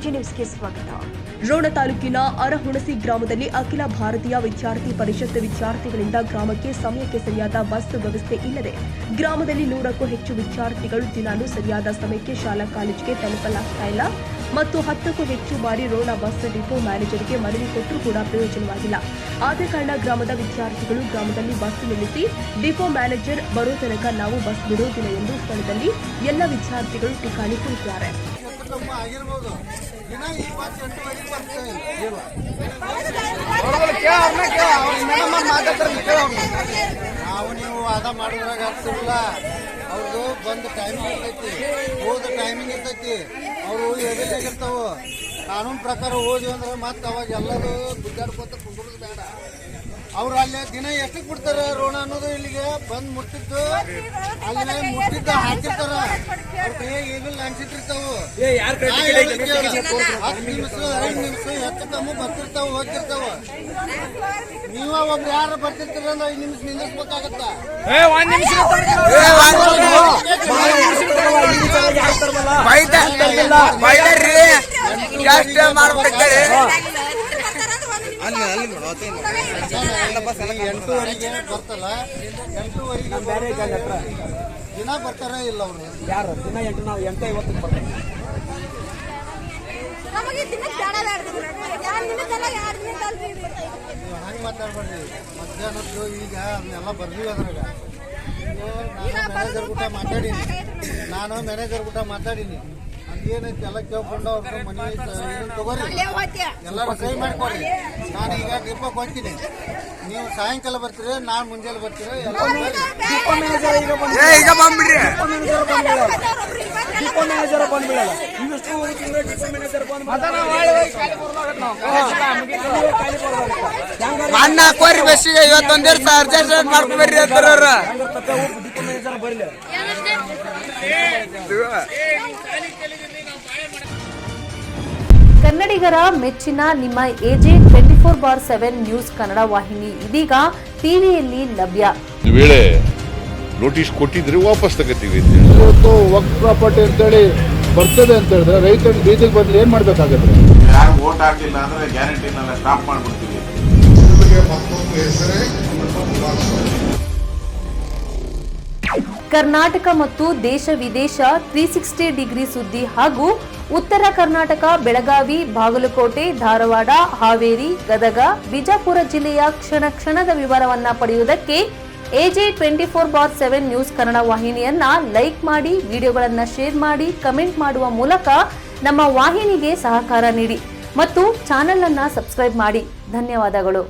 AJ ನ್ಯೂಸ್ಗೆ ಸ್ವಾಗತ. ರೋಣ ತಾಲೂಕಿನ ಅರಹುಣಸಿ ಗ್ರಾಮದಲ್ಲಿ ಅಖಿಲ ಭಾರತೀಯ ವಿದ್ಯಾರ್ಥಿ ಪರಿಷತ್ ವಿದ್ಯಾರ್ಥಿಗಳಿಂದ ಗ್ರಾಮಕ್ಕೆ ಸಮಯಕ್ಕೆ ಸರಿಯಾದ ಬಸ್ ವ್ಯವಸ್ಥೆ ಇಲ್ಲದೆ ಗ್ರಾಮದಲ್ಲಿ 100ಕ್ಕೂ ಹೆಚ್ಚು ವಿದ್ಯಾರ್ಥಿಗಳು ದಿನಾಲೂ ಸರಿಯಾದ ಸಮಯಕ್ಕೆ ಶಾಲಾ ಕಾಲೇಜಿಗೆ ತಲುಪಲಾಗ್ತಾ ಇಲ್ಲ ಮತ್ತು 10ಕ್ಕೂ ಹೆಚ್ಚು ಬಾರಿ ರೋಣ ಬಸ್ ಡಿಪೋ ಮ್ಯಾನೇಜರ್ಗೆ ಮನವಿ ಕೊಟ್ಟರೂ ಕೂಡ ಪ್ರಯೋಜನವಾಗಿಲ್ಲ. ಆದ ಕಾರಣ ಗ್ರಾಮದ ವಿದ್ಯಾರ್ಥಿಗಳು ಗ್ರಾಮದಲ್ಲಿ ಬಸ್ ನಿಲ್ಲಿಸಿ ಡಿಪೋ ಮ್ಯಾನೇಜರ್ ಬರೋ ತನಕ ನಾವು ಬಸ್ ಬಿಡುವುದಿಲ್ಲ ಎಂದು ಸ್ಥಳದಲ್ಲಿ ಎಲ್ಲ ವಿದ್ಯಾರ್ಥಿಗಳು ಠಿಕಾಣಿ ಕೂತಿದ್ದಾರೆ. ನಾವು ನೀವು ವಾದ ಮಾಡಿದ್ರಾಗ ಆಗ್ತಿರಲಿಲ್ಲ. ಅವ್ರದ್ದು ಬಂದ ಟೈಮಿಂಗ್ ಇರ್ತೈತಿ, ಹೋದ ಟೈಮಿಂಗ್ ಇರ್ತೈತಿ. ಅವರು ಎದಿರ್ತಾವ ಕಾನೂನು ಪ್ರಕಾರ ಹೋದ್ವಿ ಅಂದ್ರೆ ಮತ್ತೆ ಅವಾಗ ಎಲ್ಲರೂ ಗುದ್ದಾಡ್ಕೊತ ಕುಂದ್ರದು ಬೇಡ. ಅವ್ರು ಅಲ್ಲಿ ದಿನ ಎಷ್ಟಕ್ಕೆ ಬಿಡ್ತಾರ ರೋಣ ಅನ್ನೋದು ಇಲ್ಲಿಗೆ ಬಂದು ಮುಟ್ಟಿದ್ದು ಅಲ್ಲಿ ಮುಟ್ಟಿದ್ದ ಹಾಕಿರ್ತಾರ. ಅವ್ರ ಕೈಯಾಗ ಏನಿಲ್ಲ ಅನ್ಸಿಟ್ಟಿರ್ತಾವ. 10 ನಿಮಿಷ 5 ನಿಮಿಷ ಹೆಚ್ಚು ಕಮ್ಮಿ ಬರ್ತಿರ್ತಾವ, ಹೋಗ್ತಿರ್ತಾವ. ನೀವ ಒಬ್ರು ಯಾರು ಬರ್ತಿರ್ತೀರ ಅಂದ್ರೆ 5 ನಿಮಿಷ ನಿಂದಿಸ್ಬೇಕಾಗತ್ತ. ಎಂಟೂವರೆಗೆ ಬರ್ತಲ್ಲ, 8:30 ದಿನ ಬರ್ತಾರ ಇಲ್ಲ ಅವ್ರು ಯಾರು ದಿನ 8:50 ಬರ್ತಾರೆ. ಹಂಗೆ ಮಾತಾಡ್ಬೇಡ್ರಿ. ಮಧ್ಯಾಹ್ನದ್ದು ಈಗ ಅದನ್ನೆಲ್ಲ ಬರ್ತೀವಿ. ಅದ್ರಾಗ ನಾನು ಮ್ಯಾನೇಜರ್ ಕೂಟ ಮಾತಾಡೀನಿ. ಹಂಗೇನೈತಿ ಎಲ್ಲ ಕೇಳ್ಕೊಂಡು ಅವ್ರ ಮನೆ ತಗೋರಿ, ಎಲ್ಲರೂ ಸಹಿ ಮಾಡ್ಕೊಡ್ರಿ. ನಾನು ಈಗ ಡಿಪೋಗೆ ಹೋಗ್ತೀನಿ, ನೀವು ಸಾಯಂಕಾಲ ಬರ್ತೀರಿ, ನಾನು ಮುಂಜಾನೆ ಬರ್ತೀರಿ. ಕೋರಿ ಬಸ್ಸಿಗೆ ಇವತ್ತೊಂದೇ ಅರ್ಜೆಂಟ್ ಮಾಡ್ಕೊಂಡ್ಬರ್ರಿ ಅಂತಾರ. ಕನ್ನಡಿಗರ ಮೆಚ್ಚಿನ ನಿಮ್ಮ ಎಜೆ 24/7 ನ್ಯೂಸ್ ಕನ್ನಡ ವಾಹಿನಿ ಇದೀಗ ಟಿವಿಯಲ್ಲಿ ಲಭ್ಯ. ವೇಳೆ ನೋಟಿಸ್ ಕೊಟ್ಟಿದ್ರೆ ವಾಪಸ್ ತಗೋತೀವಿ. ಇವತ್ತು ವಕ್ಫ್ ಪ್ರಾಪರ್ಟಿ ಅಂತೇಳಿ ಬರ್ತದೆ ಅಂತ ಹೇಳಿದ್ರೆ ರೈತರು ಬೀದಿಗೆ ಬಂದು ಏನ್ ಮಾಡ್ಬೇಕಾಗತ್ತೆ? ಯಾರು ವೋಟ್ ಹಾಕಿಲ್ಲ ಅಂದ್ರೆ ಗ್ಯಾರಂಟಿನೆಲ್ಲ ಸ್ಟಾಪ್ ಮಾಡ್ಬಿಡ್ತೀವಿ. ಕರ್ನಾಟಕ ಮತ್ತು ದೇಶ ವಿದೇಶ 360 ಡಿಗ್ರಿ ಸುದ್ದಿ ಹಾಗೂ ಉತ್ತರ ಕರ್ನಾಟಕ, ಬೆಳಗಾವಿ, ಬಾಗಲಕೋಟೆ, ಧಾರವಾಡ, ಹಾವೇರಿ, ಗದಗ, ಬಿಜಾಪುರ ಜಿಲ್ಲೆಯ ಕ್ಷಣ ಕ್ಷಣದ ವಿವರವನ್ನ ಪಡೆಯುವುದಕ್ಕೆ ಎಜೆ 24/7 ನ್ಯೂಸ್ ಕನ್ನಡ ವಾಹಿನಿಯನ್ನ ಲೈಕ್ ಮಾಡಿ, ವಿಡಿಯೋಗಳನ್ನ ಶೇರ್ ಮಾಡಿ, ಕಮೆಂಟ್ ಮಾಡುವ ಮೂಲಕ ನಮ್ಮ ವಾಹಿನಿಗೆ ಸಹಕಾರ ನೀಡಿ ಮತ್ತು ಚಾನೆಲ್ ಅನ್ನ ಸಬ್ಸ್ಕ್ರೈಬ್ ಮಾಡಿ. ಧನ್ಯವಾದಗಳು.